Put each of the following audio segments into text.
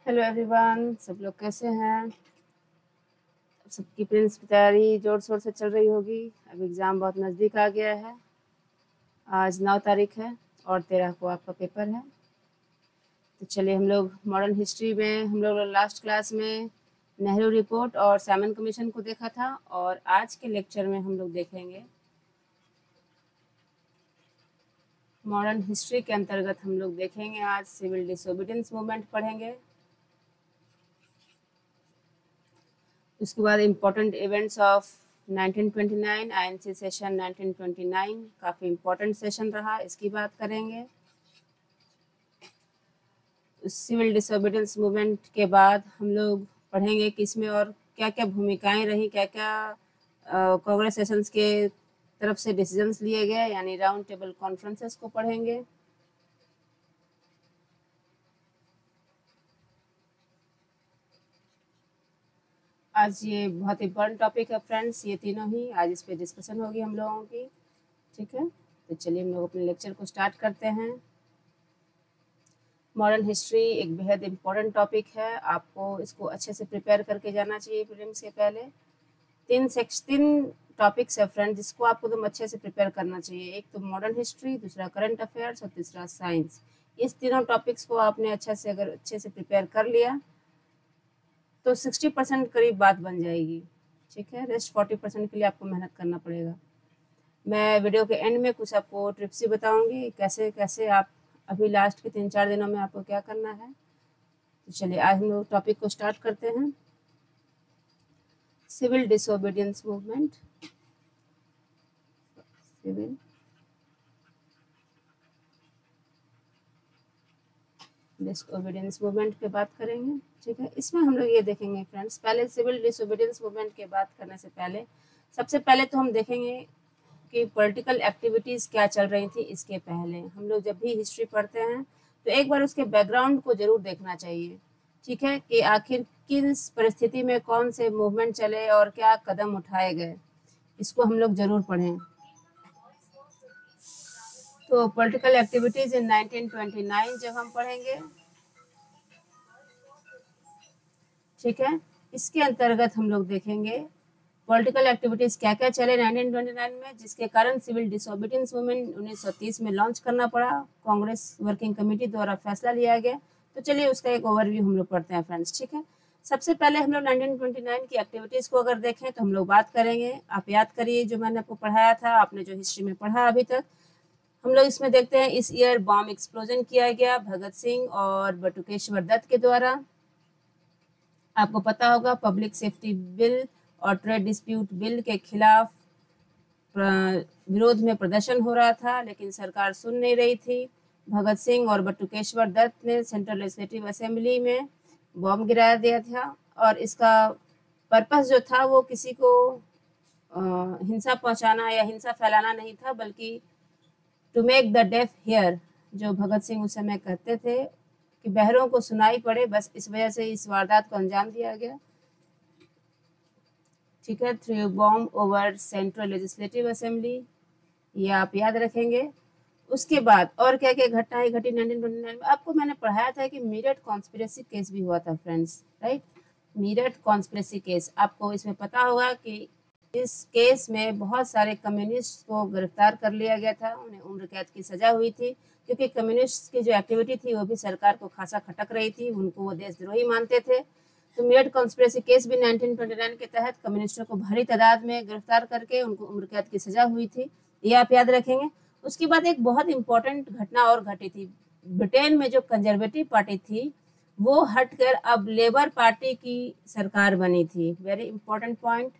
Hello everyone, सब लोग कैसे हैं। सबकी प्रिलिम्स की तैयारी जोर शोर से चल रही होगी। अब एग्ज़ाम बहुत नज़दीक आ गया है। आज 9 तारीख है और 13 को आपका पेपर है। तो चलिए, हम लोग मॉडर्न हिस्ट्री में हम लोग लास्ट क्लास में नेहरू रिपोर्ट और सैमन कमीशन को देखा था, और आज के लेक्चर में हम लोग देखेंगे मॉडर्न हिस्ट्री के अंतर्गत हम लोग देखेंगे आज सिविल डिसोबीडियंस मूवमेंट पढ़ेंगे। उसके बाद important events of 1929, INC session 1929 काफ़ी इम्पोर्टेंट सेशन रहा, इसकी बात करेंगे। सिविल डिसोबीडियंस मूवमेंट के बाद हम लोग पढ़ेंगे कि इसमें और क्या क्या भूमिकाएं रही, क्या क्या कांग्रेस सेशंस के तरफ से डिसीजंस लिए गए, यानी राउंड टेबल कॉन्फ्रेंसेस को पढ़ेंगे। आज ये बहुत इंपॉर्टेंट टॉपिक है फ्रेंड्स, ये तीनों ही आज इस पे डिस्कशन होगी हम लोगों की। ठीक है, तो चलिए हम लोग अपने लेक्चर को स्टार्ट करते हैं। मॉडर्न हिस्ट्री एक बेहद इम्पोर्टेंट टॉपिक है, आपको इसको अच्छे से प्रिपेयर करके जाना चाहिए प्रीलिम्स के पहले। तीन टॉपिक्स है फ्रेंड, जिसको आपको एकदम अच्छे से प्रिपेयर करना चाहिए। एक तो मॉडर्न हिस्ट्री, दूसरा करंट अफेयर्स और तीसरा साइंस। इस तीनों टॉपिक्स को आपने अगर अच्छे से प्रिपेयर कर लिया तो 60% करीब बात बन जाएगी। ठीक है, रेस्ट 40% के लिए आपको मेहनत करना पड़ेगा। मैं वीडियो के एंड में कुछ आपको टिप्स ही बताऊंगी, कैसे कैसे आप अभी लास्ट के 3-4 दिनों में आपको क्या करना है। तो चलिए आज हम लोग टॉपिक को स्टार्ट करते हैं। Civil disobedience movement, civil disobedience movement पे बात करेंगे। ठीक है, इसमें हम लोग ये देखेंगे फ्रेंड्स, पहले सिविल डिसोबीडियंस मूवमेंट के बात करने से पहले सबसे पहले तो हम देखेंगे कि पॉलिटिकल एक्टिविटीज़ क्या चल रही थी। इसके पहले हम लोग जब भी हिस्ट्री पढ़ते हैं तो एक बार उसके बैकग्राउंड को जरूर देखना चाहिए। ठीक है, कि आखिर किस परिस्थिति में कौन से मूवमेंट चले और क्या कदम उठाए गए, इसको हम लोग जरूर पढ़ें। तो पॉलिटिकल एक्टिविटीज़ इन 1929 जब हम पढ़ेंगे, ठीक है, इसके अंतर्गत हम लोग देखेंगे पॉलिटिकल एक्टिविटीज़ क्या क्या चले 1929 में, जिसके कारण सिविल डिसोबीडियंस मूवमेंट 1930 में लॉन्च करना पड़ा। कांग्रेस वर्किंग कमेटी द्वारा फैसला लिया गया। तो चलिए उसका एक ओवरव्यू हम लोग पढ़ते हैं फ्रेंड्स। ठीक है, सबसे पहले हम लोग 1929 की एक्टिविटीज़ को अगर देखें तो हम लोग बात करेंगे, आप याद करिए जो मैंने आपको पढ़ाया था, आपने जो हिस्ट्री में पढ़ा अभी तक। हम लोग इसमें देखते हैं इस ईयर बॉम्ब एक्सप्लोजन किया गया भगत सिंह और बटुकेश्वर दत्त के द्वारा। आपको पता होगा पब्लिक सेफ्टी बिल और ट्रेड डिस्प्यूट बिल के खिलाफ विरोध में प्रदर्शन हो रहा था, लेकिन सरकार सुन नहीं रही थी। भगत सिंह और बटुकेश्वर दत्त ने सेंट्रल लेजिस्लेटिव असेंबली में बॉम्ब गिरा दिया था, और इसका पर्पस जो था वो किसी को हिंसा पहुंचाना या हिंसा फैलाना नहीं था, बल्कि to make the deaf hear, जो भगत सिंह उस समय कहते थे कि बहरों को सुनाई पड़े, बस इस वजह से इस वारदात को अंजाम दिया गया। ठीक है, through bomb over central legislative assembly, ये आप याद रखेंगे। उसके बाद और क्या क्या घटनाएं घटी 1929 में, आपको मैंने पढ़ाया था कि मीरठ कॉन्स्पिरेसी केस भी हुआ था friends, right. Meerut conspiracy case, आपको इसमें पता होगा कि इस केस में बहुत सारे कम्युनिस्ट को गिरफ्तार कर लिया गया था, उन्हें उम्र कैद की सजा हुई थी, क्योंकि कम्युनिस्ट की जो एक्टिविटी थी वो भी सरकार को खासा खटक रही थी, उनको वो देशद्रोही मानते थे। तो मीरठ कॉन्स्पिरेसी केस भी 1929 के तहत कम्युनिस्टों को भारी तादाद में गिरफ्तार करके उनको उम्र कैद की सजा हुई थी, ये आप याद रखेंगे। उसके बाद एक बहुत इंपॉर्टेंट घटना और घटी थी। ब्रिटेन में जो कंजर्वेटिव पार्टी थी वो हटकर अब लेबर पार्टी की सरकार बनी थी। Very important point.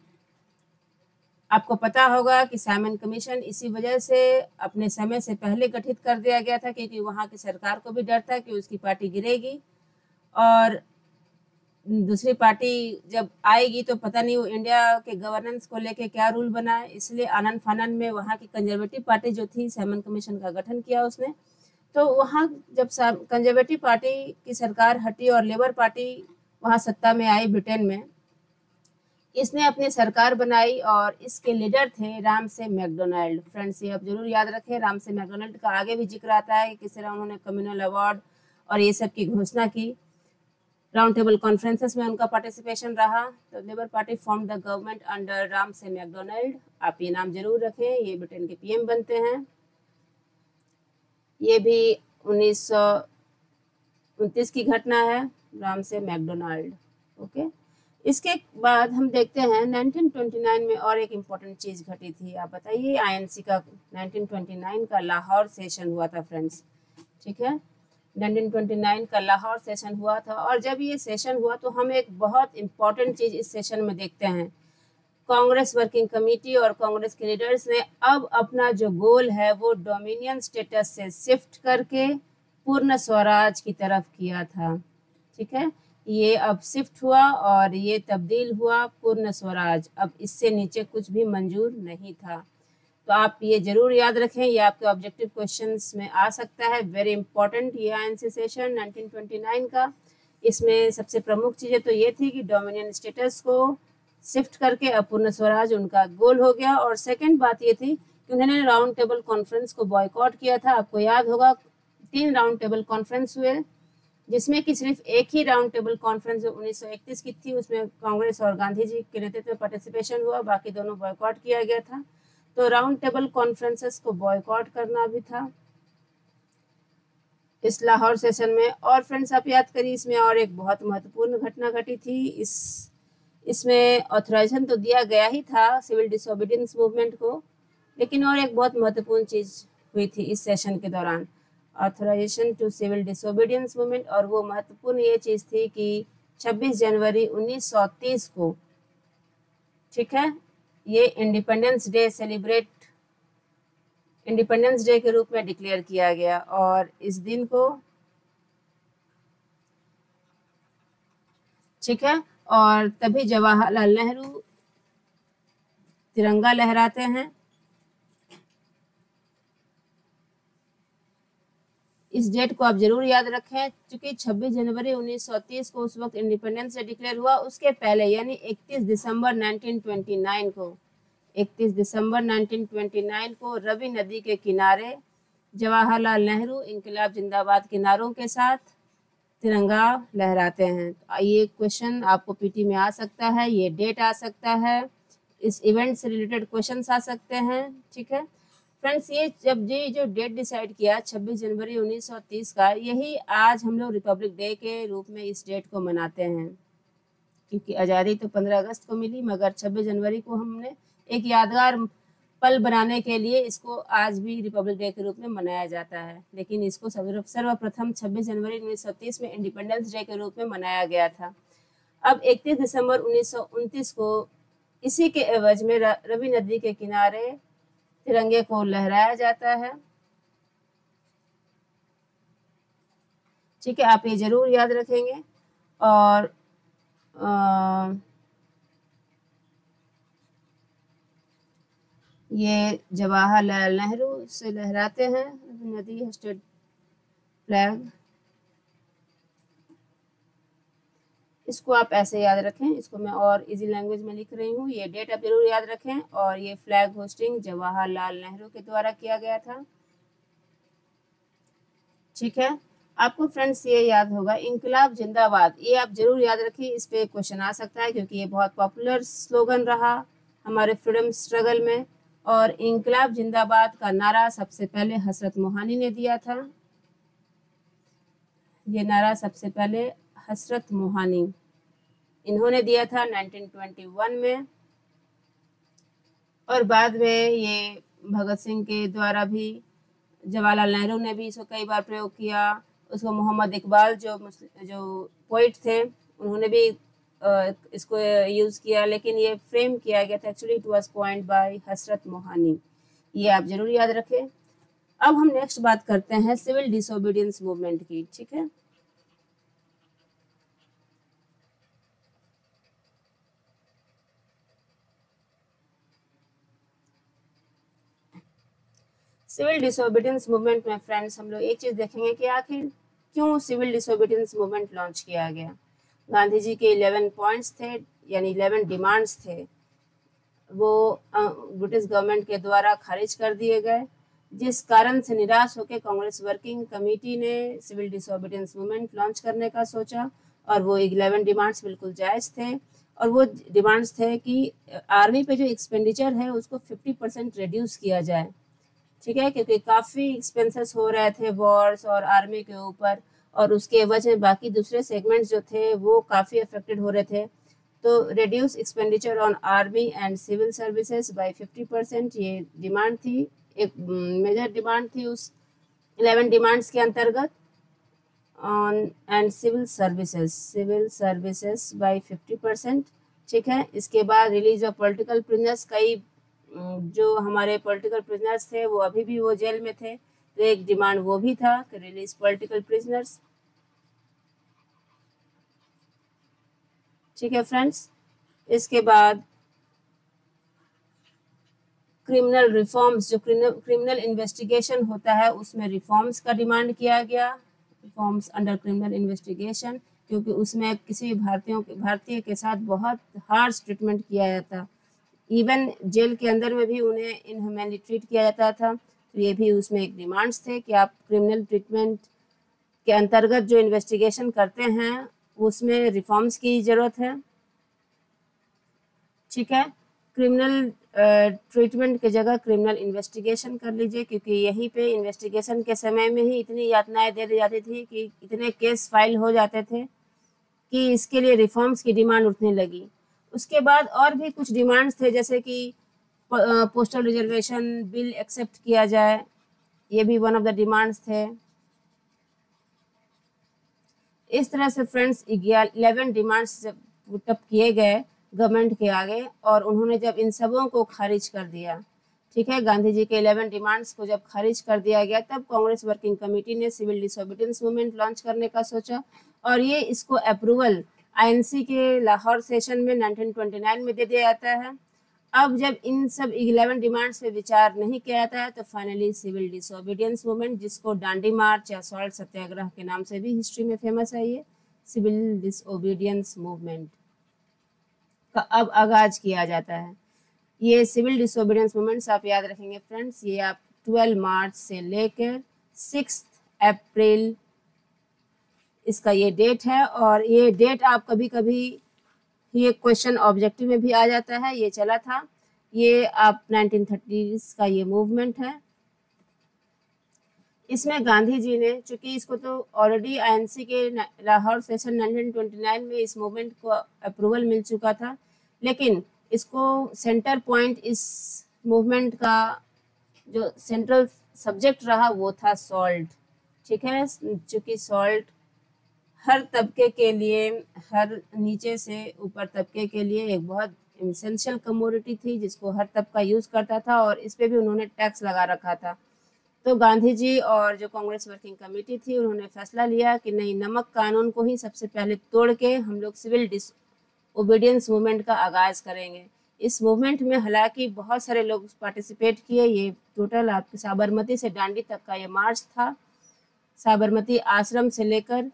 आपको पता होगा कि साइमन कमीशन इसी वजह से अपने समय से पहले गठित कर दिया गया था, क्योंकि वहाँ की सरकार को भी डर था कि उसकी पार्टी गिरेगी और दूसरी पार्टी जब आएगी तो पता नहीं वो इंडिया के गवर्नेंस को लेके क्या रूल बनाए, इसलिए आनन फानन में वहाँ की कंजर्वेटिव पार्टी जो थी साइमन कमीशन का गठन किया उसने। तो वहाँ जब कंजर्वेटिव पार्टी की सरकार हटी और लेबर पार्टी वहाँ सत्ता में आई ब्रिटेन में, इसने अपनी सरकार बनाई और इसके लीडर थे राम से मैकडोनाल्ड। फ्रेंड्स ये आप जरूर याद रखें, राम से मैकडोनाल्ड का आगे भी जिक्र आता है कि किस तरह उन्होंने कम्युनल अवार्ड और ये सब की घोषणा की। राउंड टेबल कॉन्फ्रेंसेस में उनका पार्टिसिपेशन रहा। तो labour party form the government under Ramsay McDonald, आप ये नाम जरूर रखें, ये ब्रिटेन के पीएम बनते हैं। ये भी 1929 की घटना है, रामसे मैकडोनाल्ड। ओके, इसके बाद हम देखते हैं 1929 में और एक इम्पोर्टेंट चीज़ घटी थी। आप बताइए, आईएनसी का 1929 का लाहौर सेशन हुआ था फ्रेंड्स, ठीक है। 1929 का लाहौर सेशन हुआ था, और जब ये सेशन हुआ तो हम एक बहुत इम्पॉर्टेंट चीज़ इस सेशन में देखते हैं। कांग्रेस वर्किंग कमेटी और कांग्रेस के लीडर्स ने अब अपना जो गोल है वो डोमिनियन स्टेटस से शिफ्ट करके पूर्ण स्वराज की तरफ किया था, ठीक है। ये अब शिफ्ट हुआ और ये तब्दील हुआ पूर्ण स्वराज, अब इससे नीचे कुछ भी मंजूर नहीं था। तो आप ये जरूर याद रखें, ये आपके ऑब्जेक्टिव क्वेश्चंस में आ सकता है, वेरी इंपॉर्टेंट ये आईएनसी सेशन 1929 का। इसमें सबसे प्रमुख चीज़ें तो ये थी कि डोमिनियन स्टेटस को शिफ्ट करके अपूर्ण स्वराज उनका गोल हो गया, और सेकंड बात ये थी कि उन्होंने राउंड टेबल कॉन्फ्रेंस को बॉयकॉट किया था। आपको याद होगा 3 राउंड टेबल कॉन्फ्रेंस हुए, जिसमें कि सिर्फ एक ही राउंड टेबल कॉन्फ्रेंस जो 1931 की थी उसमें कांग्रेस और गांधी जी के नेतृत्व में पार्टिसिपेशन हुआ, बाकी दोनों बॉयकॉट किया गया था। तो राउंड टेबल कॉन्फ्रेंसेस को बॉयकॉट करना भी था इस लाहौर सेशन में। और फ्रेंड्स आप याद करिए, इसमें और एक बहुत महत्वपूर्ण घटना घटी थी। इसमें ऑथराइजेशन तो दिया गया ही था सिविल डिसोबीडियंस मूवमेंट को, लेकिन और एक बहुत महत्वपूर्ण चीज़ हुई थी इस सेशन के दौरान, authorization to civil disobedience movement. और वो महत्वपूर्ण ये चीज़ थी कि 26 जनवरी 1930 को, ठीक है, ये इंडिपेंडेंस डे के रूप में डिक्लेयर किया गया। और इस दिन को, ठीक है, और तभी जवाहरलाल नेहरू तिरंगा लहराते हैं। इस डेट को आप जरूर याद रखें, क्योंकि 26 जनवरी 1930 को उस वक्त इंडिपेंडेंस डे डिक्लेयर हुआ। उसके पहले यानी 31 दिसंबर 1929 को रवि नदी के किनारे जवाहरलाल नेहरू इंकलाब जिंदाबाद के नारों के साथ तिरंगा लहराते हैं। ये क्वेश्चन आपको पीटी में आ सकता है, ये डेट आ सकता है, इस इवेंट से रिलेटेड क्वेश्चंस आ सकते हैं, ठीक है फ्रेंड्स। ये जब ये जो डेट डिसाइड किया 26 जनवरी 1930 का, यही आज हम लोग रिपब्लिक डे के रूप में इस डेट को मनाते हैं, क्योंकि आज़ादी तो 15 अगस्त को मिली, मगर 26 जनवरी को हमने एक यादगार पल बनाने के लिए इसको आज भी रिपब्लिक डे के रूप में मनाया जाता है। लेकिन इसको सर्वप्रथम 26 जनवरी 1930 में इंडिपेंडेंस डे के रूप में मनाया गया था। अब 31 दिसंबर 1929 को इसी के एवज में रवि नदी के किनारे तिरंगे को लहराया जाता है, ठीक है, आप ये जरूर याद रखेंगे। और ये जवाहरलाल नेहरू से लहराते हैं नदी स्टेट फ्लैग। इसको आप ऐसे याद रखें, इसको मैं और इजी लैंग्वेज में लिख रही हूँ। ये डेट आप जरूर याद रखें, और ये फ्लैग होस्टिंग जवाहरलाल नेहरू के द्वारा किया गया था, ठीक है। आपको फ्रेंड्स ये याद होगा, इंकलाब जिंदाबाद, ये आप जरूर याद रखिए, इस पे क्वेश्चन आ सकता है, क्योंकि ये बहुत पॉपुलर स्लोगन रहा हमारे फ्रीडम स्ट्रगल में। और इंकलाब जिंदाबाद का नारा सबसे पहले हजरत मोहानी ने दिया था। ये नारा सबसे पहले हजरत मोहानी इन्होंने दिया था 1921 में, और बाद में ये भगत सिंह के द्वारा भी, जवाहरलाल नेहरू ने भी इसको कई बार प्रयोग किया। उसको मोहम्मद इकबाल जो पोइट थे उन्होंने भी इसको यूज़ किया, लेकिन ये फ्रेम किया गया था, actually it was coined bye हजरत मोहानी। ये आप जरूर याद रखें। अब हम नेक्स्ट बात करते हैं सिविल डिसोबीडियंस मूवमेंट की, ठीक है। सिविल डिसोबीडियंस मूवमेंट में फ्रेंड्स हम लोग एक चीज़ देखेंगे कि आखिर क्यों सिविल डिसोबीडियंस मूवमेंट लॉन्च किया गया। गांधी जी के 11 पॉइंट्स थे, यानी 11 डिमांड्स थे, वो ब्रिटिश गवर्नमेंट के द्वारा खारिज कर दिए गए, जिस कारण से निराश होकर कांग्रेस वर्किंग कमेटी ने सिविल डिसोबीडियंस मूवमेंट लॉन्च करने का सोचा। और वो 11 डिमांड्स बिल्कुल जायज़ थे, और वो डिमांड्स थे कि आर्मी पे जो एक्सपेंडिचर है उसको 50% रिड्यूस किया जाए, ठीक है, क्योंकि काफ़ी एक्सपेंसेस हो रहे थे वॉर्स और आर्मी के ऊपर, और उसके वजह बाकी दूसरे सेगमेंट्स जो थे वो काफ़ी अफेक्टेड हो रहे थे। तो reduce expenditure on army and civil services by 50%, ये डिमांड थी, एक मेजर डिमांड थी उस 11 डिमांड्स के अंतर्गत। On and civil services by 50%, ठीक है। इसके बाद रिलीज ऑफ पॉलिटिकल प्रिजनर्स, कई जो हमारे पॉलिटिकल प्रिजनर्स थे वो अभी भी वो जेल में थे, तो एक डिमांड वो भी था कि रिलीज पॉलिटिकल प्रिजनर्स, ठीक है फ्रेंड्स। इसके बाद क्रिमिनल रिफॉर्म्स, जो क्रिमिनल इन्वेस्टिगेशन होता है उसमें रिफॉर्म्स का डिमांड किया गया, रिफॉर्म्स अंडर क्रिमिनल इन्वेस्टिगेशन, क्योंकि उसमें किसी भारतीय के साथ बहुत हार्श ट्रीटमेंट किया जाता, इवन जेल के अंदर में भी उन्हें इनह्यूमनली ट्रीट किया जाता था। तो ये भी उसमें एक डिमांड्स थे कि आप क्रिमिनल ट्रीटमेंट के अंतर्गत जो इन्वेस्टिगेशन करते हैं उसमें रिफॉर्म्स की ज़रूरत है, ठीक है। क्रिमिनल ट्रीटमेंट की जगह क्रिमिनल इन्वेस्टिगेशन कर लीजिए, क्योंकि यहीं पे इन्वेस्टिगेशन के समय में ही इतनी यातनाएं दे दी जाती थी कि इतने केस फाइल हो जाते थे कि इसके लिए रिफॉर्म्स की डिमांड उठने लगी। उसके बाद और भी कुछ डिमांड्स थे, जैसे कि पोस्टल रिजर्वेशन बिल एक्सेप्ट किया जाए, ये भी वन ऑफ द डिमांड्स थे। इस तरह से फ्रेंड्स 11 डिमांड्स जब पुटअप किए गए गवर्नमेंट के आगे, और उन्होंने जब इन सबों को खारिज कर दिया, ठीक है, गांधी जी के 11 डिमांड्स को जब खारिज कर दिया गया, तब कांग्रेस वर्किंग कमेटी ने सिविल डिसोबीडियंस मूवमेंट लॉन्च करने का सोचा, और ये इसको अप्रूवल आईएनसी के लाहौर सेशन में 1929 में दे दिया जाता है। अब जब इन सब 11 डिमांड्स पे विचार नहीं किया जाता है तो फाइनली सिविल डिसोबीडियंस मूवमेंट, जिसको डांडी मार्च या सॉल्ट सत्याग्रह के नाम से भी हिस्ट्री में फेमस है, ये सिविल डिसोबीडियंस मूवमेंट का अब आगाज किया जाता है। ये सिविल डिसोबीडियंस मूवमेंट्स आप याद रखेंगे फ्रेंड्स, ये आप 12 मार्च से लेकर 6 अप्रैल इसका ये डेट है, और ये डेट आप कभी कभी ये क्वेश्चन ऑब्जेक्टिव में भी आ जाता है, ये चला था, ये आप 1930s का ये मूवमेंट है। इसमें गांधी जी ने, चूंकि इसको तो ऑलरेडी आईएनसी के लाहौर सेशन 1929 में इस मूवमेंट को अप्रूवल मिल चुका था, लेकिन इसको सेंटर पॉइंट इस मूवमेंट का जो सेंट्रल सब्जेक्ट रहा वो था सॉल्ट, ठीक है। चूंकि सॉल्ट हर तबके के लिए, हर नीचे से ऊपर तबके के लिए एक बहुत इसेंशियल कमोडिटी थी जिसको हर तबका यूज़ करता था, और इस पे भी उन्होंने टैक्स लगा रखा था। तो गांधी जी और जो कांग्रेस वर्किंग कमेटी थी उन्होंने फैसला लिया कि नहीं, नमक कानून को ही सबसे पहले तोड़ के हम लोग सिविल डिसओबीडियंस मूवमेंट का आगाज़ करेंगे। इस मूवमेंट में हालांकि बहुत सारे लोग पार्टिसिपेट किए, ये टोटल आपके साबरमती से डांडी तक का ये मार्च था, साबरमती आश्रम से लेकर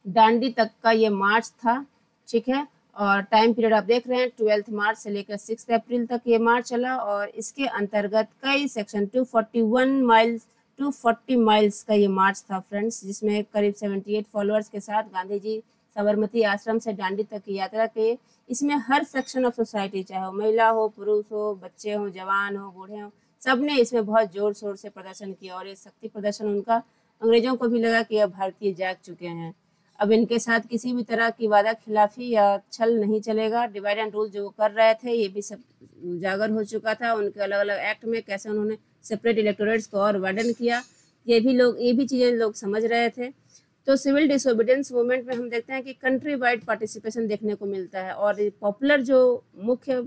डांडी तक का ये मार्च था, ठीक है। और टाइम पीरियड आप देख रहे हैं 12 मार्च से लेकर 6 अप्रैल तक ये मार्च चला, और इसके अंतर्गत कई सेक्शन 240 माइल्स का ये मार्च था फ्रेंड्स, जिसमें करीब 78 फॉलोअर्स के साथ गांधी जी साबरमती आश्रम से डांडी तक की यात्रा किए। इसमें हर सेक्शन ऑफ सोसाइटी, चाहे वो महिला हो, पुरुष हो, बच्चे हो, जवान हो, बूढ़े हो, सब ने इसमें बहुत जोर शोर से प्रदर्शन किया, और ये शक्ति प्रदर्शन उनका अंग्रेजों को भी लगा कि अब भारतीय जाग चुके हैं, अब इनके साथ किसी भी तरह की वादा खिलाफी या छल नहीं चलेगा। डिवाइड एंड रूल जो कर रहे थे ये भी सब उजागर हो चुका था, उनके अलग अलग एक्ट में कैसे उन्होंने सेपरेट इलेक्टोरेट्स को और वार्डन किया, ये भी चीज़ें लोग समझ रहे थे। तो सिविल डिसोबीडियंस मूवमेंट में हम देखते हैं कि कंट्री वाइड पार्टिसिपेशन देखने को मिलता है, और पॉपुलर जो मुख्य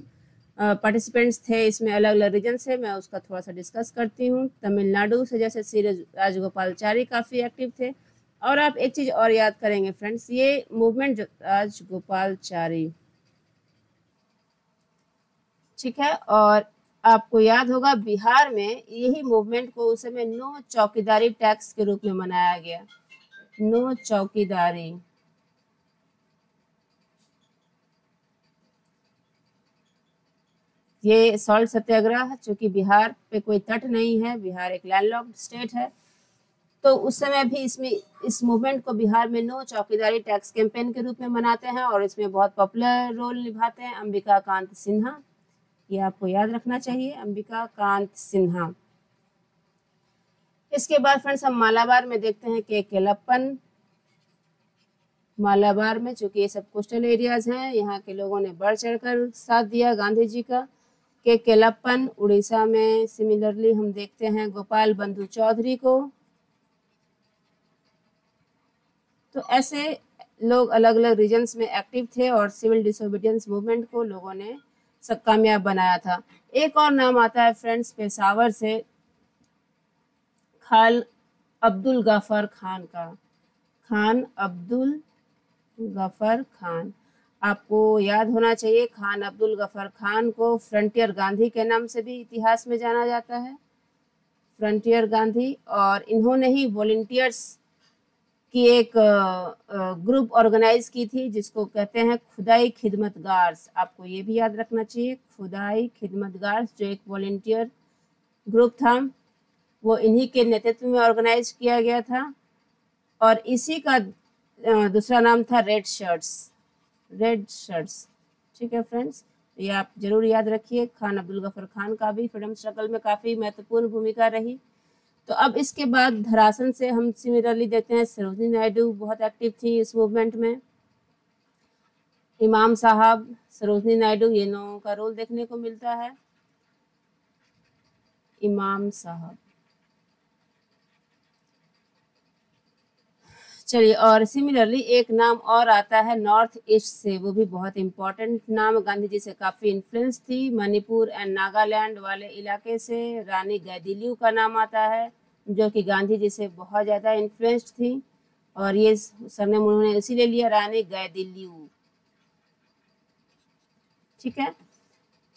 पार्टिसिपेंट्स थे इसमें अलग अलग रीजन से, मैं उसका थोड़ा सा डिस्कस करती हूँ। तमिलनाडु से जैसे श्री राजगोपालचारी काफ़ी एक्टिव थे, और आप एक चीज़ और याद करेंगे फ्रेंड्स, ये मूवमेंट राजगोपालचारी, ठीक है, और आपको याद होगा बिहार में यही मूवमेंट को उस समय नो चौकीदारी टैक्स के रूप में मनाया गया, नो चौकीदारी। ये सॉल्ट सत्याग्रह, चूंकि बिहार पे कोई तट नहीं है, बिहार एक लैंडलॉक्ड स्टेट है, तो उस समय भी इस मूवमेंट को बिहार में नो चौकीदारी टैक्स कैंपेन के रूप में मनाते हैं और इसमें बहुत पॉपुलर रोल निभाते हैं अंबिका कांत सिन्हा। ये आपको याद रखना चाहिए, अंबिका कांत सिन्हा। इसके बाद फ्रेंड्स हम मालाबार में देखते हैं के केलप्पन। मालाबार में चूंकि ये सब कोस्टल एरियाज हैं, यहाँ के लोगों ने बढ़ चढ़कर साथ दिया गांधी जी का। के केलप्पन। उड़ीसा में सिमिलरली हम देखते हैं गोपाल बंधु चौधरी को। तो ऐसे लोग अलग अलग रीजन्स में एक्टिव थे और सिविल डिसोबीडियंस मूवमेंट को लोगों ने सब कामयाब बनाया था। एक और नाम आता है फ्रेंड्स पेशावर से, खान अब्दुल गफर खान का। खान अब्दुल गफर खान, आपको याद होना चाहिए, खान अब्दुल गफर खान को फ्रंटियर गांधी के नाम से भी इतिहास में जाना जाता है, फ्रंटियर गांधी। और इन्होंने ही वॉलंटियर्स की एक ग्रुप ऑर्गेनाइज की थी जिसको कहते हैं खुदाई खिदमतगार्स। आपको ये भी याद रखना चाहिए, खुदाई खिदमतगार्स, जो एक वॉलंटियर ग्रुप था, वो इन्हीं के नेतृत्व में ऑर्गेनाइज किया गया था। और इसी का दूसरा नाम था रेड शर्ट्स। रेड शर्ट्स, ठीक है फ्रेंड्स, ये आप जरूर याद रखिए। खान अब्दुल गफर खान का भी फ्रीडम स्ट्रगल में काफ़ी महत्वपूर्ण भूमिका रही। तो अब इसके बाद धरासन से हम सिमिलरली देखते हैं सरोजिनी नायडू बहुत एक्टिव थी इस मूवमेंट में। इमाम साहब, सरोजिनी नायडू, ये लोगों का रोल देखने को मिलता है। इमाम साहब, चलिए, और सिमिलरली एक नाम और आता है नॉर्थ ईस्ट से, वो भी बहुत इंपॉर्टेंट नाम, गांधी जी से काफ़ी इन्फ्लुएंस थी। मणिपुर एंड नागालैंड वाले इलाके से रानी गैदीलियू का नाम आता है, जो कि गांधी जी से बहुत ज़्यादा इन्फ्लुएंस्ड थी और ये सरनेम उन्होंने इसीलिए लिया, रानी गैदीलियू, ठीक है।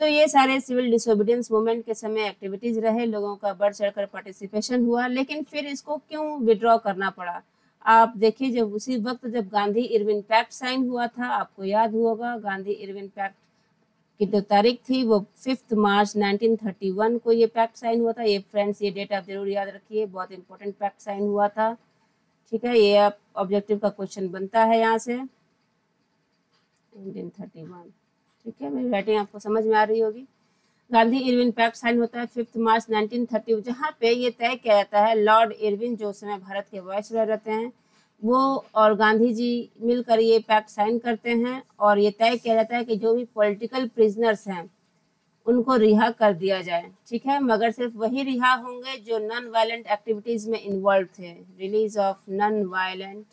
तो ये सारे सिविल डिसोबीडियंस मूवमेंट के समय एक्टिविटीज़ रहे, लोगों का बढ़ चढ़कर पार्टिसिपेशन हुआ, लेकिन फिर इसको क्यों विड्रॉ करना पड़ा? आप देखिए, जब उसी वक्त जब गांधी इरविन पैक्ट साइन हुआ था, आपको याद होगा गांधी इरविन पैक्ट की जो तारीख थी वो 5 मार्च 1931 को ये पैक्ट साइन हुआ था। ये फ्रेंड्स, ये डेट आप जरूर याद रखिए, बहुत इंपॉर्टेंट पैक्ट साइन हुआ था, ठीक है। ये आप ऑब्जेक्टिव का क्वेश्चन बनता है यहाँ से, 1931, ठीक है। मेरी राइटिंग आपको समझ में आ रही होगी। गांधी इरविन पैक्ट साइन होता है 5 मार्च 1930, जहाँ पे ये तय किया जाता है, लॉर्ड इरविन जो उस समय भारत के वाइसरॉय रहते हैं, वो और गांधी जी मिलकर ये पैक्ट साइन करते हैं और ये तय किया जाता है कि जो भी पॉलिटिकल प्रिजनर्स हैं उनको रिहा कर दिया जाए, ठीक है, मगर सिर्फ वही रिहा होंगे जो नॉन वायलेंट एक्टिविटीज में इन्वॉल्व थे। Release of non violent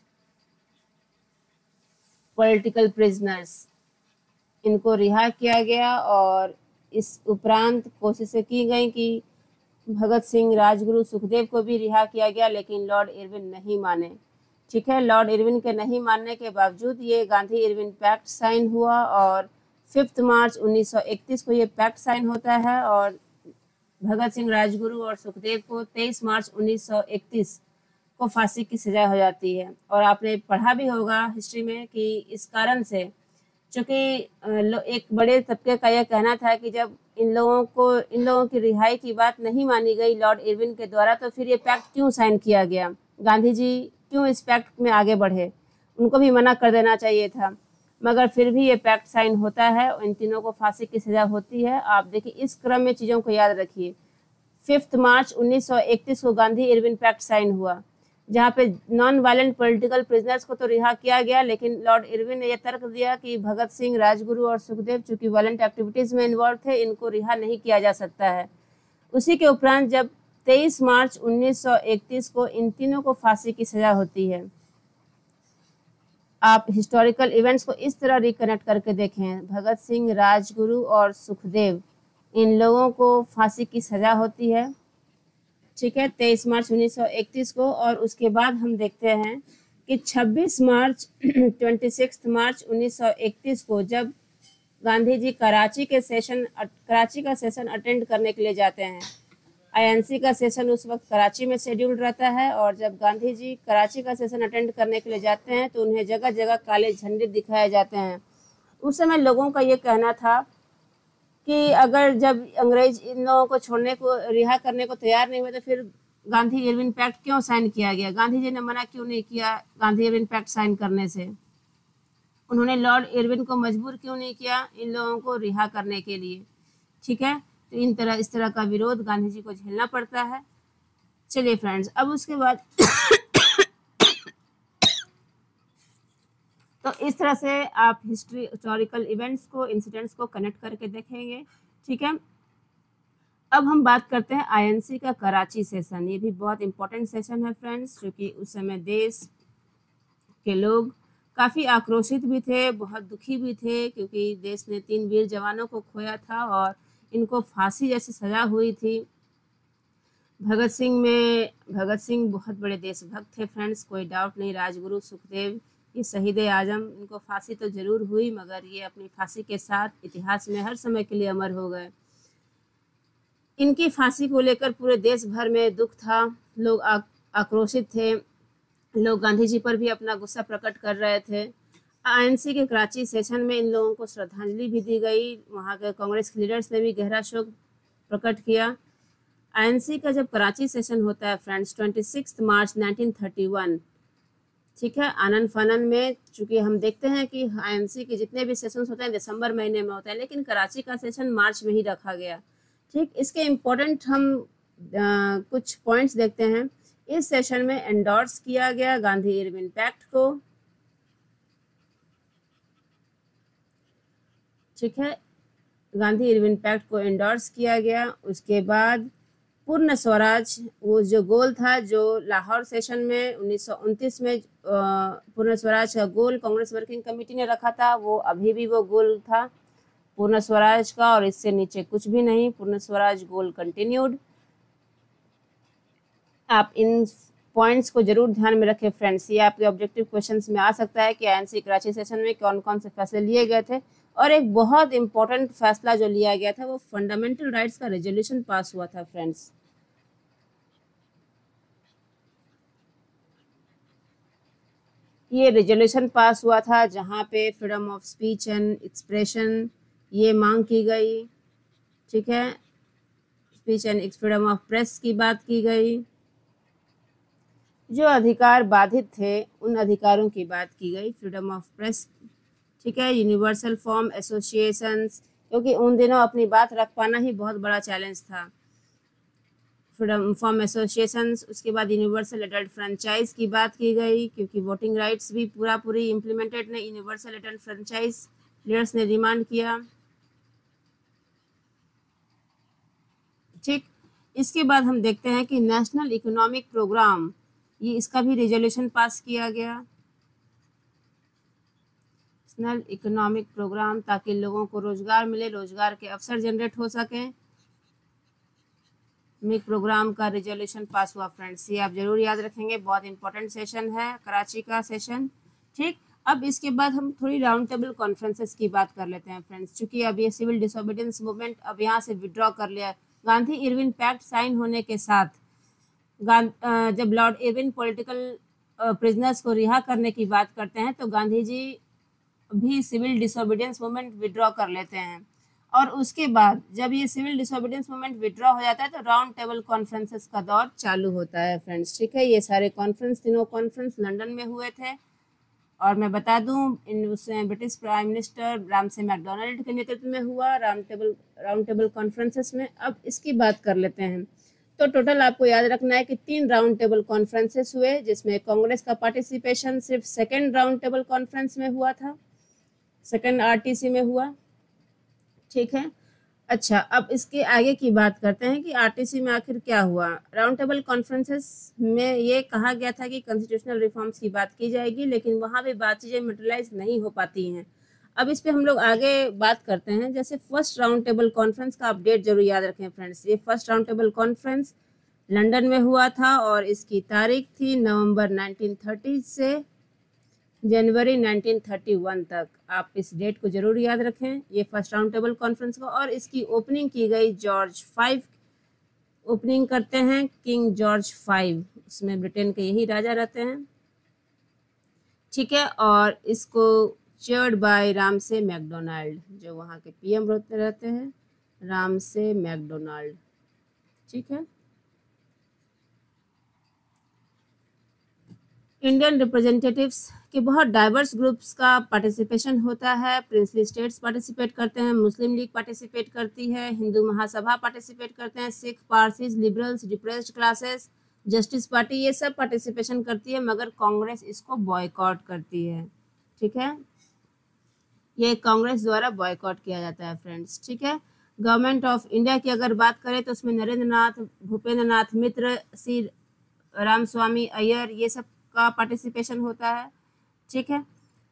political prisoners, इनको रिहा किया गया। और इस उपरांत कोशिशें की गई कि भगत सिंह, राजगुरु, सुखदेव को भी रिहा किया गया, लेकिन लॉर्ड इरविन नहीं माने, ठीक है। लॉर्ड इरविन के नहीं मानने के बावजूद ये गांधी इरविन पैक्ट साइन हुआ और 5 मार्च 1931 को ये पैक्ट साइन होता है और भगत सिंह, राजगुरु और सुखदेव को 23 मार्च 1931 को फांसी की सजा हो जाती है। और आपने पढ़ा भी होगा हिस्ट्री में कि इस कारण से, चूँकि एक बड़े तबके का यह कहना था कि जब इन लोगों की रिहाई की बात नहीं मानी गई लॉर्ड इरविन के द्वारा, तो फिर ये पैक्ट क्यों साइन किया गया, गांधी जी क्यों इस पैक्ट में आगे बढ़े, उनको भी मना कर देना चाहिए था। मगर फिर भी ये पैक्ट साइन होता है और इन तीनों को फांसी की सजा होती है। आप देखिए, इस क्रम में चीज़ों को याद रखिए। 5 मार्च 1931 को गांधी इरविन पैक्ट साइन हुआ, जहाँ पे नॉन वायलेंट पॉलिटिकल प्रिजनर्स को तो रिहा किया गया, लेकिन लॉर्ड इरविन ने यह तर्क दिया कि भगत सिंह, राजगुरु और सुखदेव चूंकि वायलेंट एक्टिविटीज़ में इन्वॉल्व थे, इनको रिहा नहीं किया जा सकता है। उसी के उपरांत जब 23 मार्च 1931 को इन तीनों को फांसी की सजा होती है। आप हिस्टोरिकल इवेंट्स को इस तरह रिकनेक्ट करके देखें, भगत सिंह, राजगुरु और सुखदेव, इन लोगों को फांसी की सजा होती है, ठीक है, 23 मार्च 1931 को। और उसके बाद हम देखते हैं कि 26 मार्च 26 मार्च 1931 को जब गांधी जी कराची का सेशन अटेंड करने के लिए जाते हैं। आईएनसी का सेशन उस वक्त कराची में शेड्यूल रहता है और जब गांधी जी कराची का सेशन अटेंड करने के लिए जाते हैं तो उन्हें जगह जगह काले झंडे दिखाए जाते हैं। उस समय लोगों का ये कहना था कि अगर जब अंग्रेज इन लोगों को छोड़ने को, रिहा करने को तैयार नहीं हुए, तो फिर गांधी इरविन पैक्ट क्यों साइन किया गया, गांधी जी ने मना क्यों नहीं किया गांधी इरविन पैक्ट साइन करने से, उन्होंने लॉर्ड इरविन को मजबूर क्यों नहीं किया इन लोगों को रिहा करने के लिए। ठीक है, तो इस तरह का विरोध गांधी जी को झेलना पड़ता है। चलिए फ्रेंड्स, अब उसके बाद तो इस तरह से आप हिस्टोरिकल इवेंट्स को, इंसिडेंट्स को कनेक्ट करके देखेंगे। ठीक है, अब हम बात करते हैं आईएनसी का कराची सेशन। ये भी बहुत इंपॉर्टेंट सेशन है फ्रेंड्स, क्योंकि उस समय देश के लोग काफ़ी आक्रोशित भी थे, बहुत दुखी भी थे, क्योंकि देश ने 3 वीर जवानों को खोया था और इनको फांसी जैसी सजा हुई थी। भगत सिंह बहुत बड़े देशभक्त थे फ्रेंड्स, कोई डाउट नहीं। राजगुरु सुखदेव, ये शहीद आजम, इनको फांसी तो जरूर हुई, मगर ये अपनी फांसी के साथ इतिहास में हर समय के लिए अमर हो गए। इनकी फांसी को लेकर पूरे देश भर में दुख था, लोग आक्रोशित थे, लोग गांधी जी पर भी अपना गुस्सा प्रकट कर रहे थे। आईएनसी के कराची सेशन में इन लोगों को श्रद्धांजलि भी दी गई, वहाँ के कांग्रेस के लीडर्स ने भी गहरा शोक प्रकट किया। आईएनसी का जब कराची सेशन होता है फ्रेंड्स 26 मार्च 1931, ठीक है, आनंद फानन में, चूंकि हम देखते हैं कि आईएनसी के जितने भी सेशंस होते हैं दिसंबर महीने में होता है, लेकिन कराची का सेशन मार्च में ही रखा गया। ठीक, इसके इम्पोर्टेंट हम कुछ पॉइंट्स देखते हैं। इस सेशन में एंडोर्स किया गया गांधी इरविन पैक्ट को। ठीक है, गांधी इरविन पैक्ट को एंडोर्स किया गया। उसके बाद पूर्ण स्वराज, वो जो गोल था, जो लाहौर सेशन में 1929 में पूर्ण स्वराज का गोल कांग्रेस वर्किंग कमेटी ने रखा था, वो अभी भी वो गोल था पूर्ण स्वराज का, और इससे नीचे कुछ भी नहीं। पूर्ण स्वराज गोल कंटिन्यूड। आप इन पॉइंट्स को जरूर ध्यान में रखें फ्रेंड्स, ये आपके ऑब्जेक्टिव क्वेश्चंस में आ सकता है कि आईएनसी कराची सेशन में कौन कौन से फैसले लिए गए थे। और एक बहुत इंपॉर्टेंट फैसला जो लिया गया था वो फंडामेंटल राइट्स का रेजोल्यूशन पास हुआ था फ्रेंड्स। ये रेजोल्यूशन पास हुआ था जहाँ पे freedom of speech and expression ये मांग की गई। ठीक है, speech and freedom of press की बात की गई, जो अधिकार बाधित थे उन अधिकारों की बात की गई, फ्रीडम ऑफ प्रेस। ठीक है, यूनिवर्सल फॉर्म एसोसिएशंस, क्योंकि उन दिनों अपनी बात रख पाना ही बहुत बड़ा चैलेंज था, फ्रीडम फॉर्म एसोसिएशंस। उसके बाद यूनिवर्सल एडल्ट फ्रेंचाइज की बात की गई, क्योंकि वोटिंग राइट्स भी पूरी इम्प्लीमेंटेड नहीं, यूनिवर्सल एडल्ट फ्रेंचाइज लीडर्स ने डिमांड किया। ठीक, इसके बाद हम देखते हैं कि नेशनल इकोनॉमिक प्रोग्राम, ये इसका भी रेजोल्यूशन पास किया गया। नेशनल इकोनॉमिक प्रोग्राम, ताकि लोगों को रोजगार मिले, रोजगार के अवसर जनरेट हो सके। मिक प्रोग्राम का रेजोल्यूशन पास हुआ फ्रेंड्स, ये आप जरूर याद रखेंगे, बहुत इंपॉर्टेंट सेशन है कराची का सेशन। ठीक, अब इसके बाद हम थोड़ी राउंड टेबल कॉन्फ्रेंसेस की बात कर लेते हैं फ्रेंड्स, क्योंकि अब ये सिविल डिसोबीडियंस मूवमेंट अब यहाँ से विड्रॉ कर लिया। गांधी इरविन पैक्ट साइन होने के साथ जब लॉर्ड इरविन पॉलिटिकल प्रिजनर्स को रिहा करने की बात करते हैं, तो गांधी जी भी सिविल डिसोबीडियंस मूवमेंट विड्रॉ कर लेते हैं। और उसके बाद जब ये सिविल डिसोबीडियंस मूवमेंट विड्रॉ हो जाता है तो राउंड टेबल कॉन्फ्रेंसेस का दौर चालू होता है फ्रेंड्स। ठीक है, ये सारे कॉन्फ्रेंस, तीनों कॉन्फ्रेंस लंदन में हुए थे। और मैं बता दूं, उसमें British prime minister Ramsay McDonald के नेतृत्व में हुआ राउंड टेबल कॉन्फ्रेंसेस में। अब इसकी बात कर लेते हैं। तो टोटल आपको याद रखना है कि 3 राउंड टेबल कॉन्फ्रेंसेस हुए, जिसमें कांग्रेस का पार्टिसिपेशन सिर्फ सेकेंड राउंड टेबल कॉन्फ्रेंस में हुआ था, सेकेंड आरटीसी में हुआ। ठीक है, अच्छा, अब इसके आगे की बात करते हैं कि आरटीसी में आखिर क्या हुआ। राउंड टेबल कॉन्फ्रेंसेस में ये कहा गया था कि कॉन्स्टिट्यूशनल रिफॉर्म्स की बात की जाएगी, लेकिन वहाँ भी बात चीज़ें मटेरियलाइज नहीं हो पाती हैं। अब इस पे हम लोग आगे बात करते हैं। जैसे फर्स्ट राउंड टेबल कॉन्फ्रेंस का अपडेट जरूर याद रखें फ्रेंड्स। ये first round table conference London में हुआ था और इसकी तारीख थी नवंबर 1930 से जनवरी 1931 तक। आप इस डेट को जरूर याद रखें, ये फर्स्ट राउंड टेबल कॉन्फ्रेंस को। और इसकी ओपनिंग की गई जॉर्ज 5, ओपनिंग करते हैं किंग जॉर्ज 5, उसमें ब्रिटेन के यही राजा रहते हैं। ठीक है, और इसको चेयर्ड बाय रामसे मैकडोनाल्ड, जो वहाँ के पीएम रहते हैं, रामसे मैकडोनाल्ड। ठीक है, इंडियन रिप्रेजेंटेटिव्स के बहुत डाइवर्स ग्रुप्स का पार्टिसिपेशन होता है। प्रिंसली स्टेट्स पार्टिसिपेट करते हैं, मुस्लिम लीग पार्टिसिपेट करती है, हिंदू महासभा पार्टिसिपेट करते हैं, Sikh, Parsis, liberals, depressed classes, justice party, ये सब पार्टिसिपेशन करती है, मगर कांग्रेस इसको बॉयकॉट करती है। ठीक है, ये कांग्रेस द्वारा बॉयकॉट किया जाता है फ्रेंड्स। ठीक है, गवर्नमेंट ऑफ इंडिया की अगर बात करें तो उसमें नरेंद्र नाथ, भूपेंद्र नाथ मित्र, सी रामस्वामी अय्यर, ये सब का पार्टिसिपेशन होता है। ठीक है,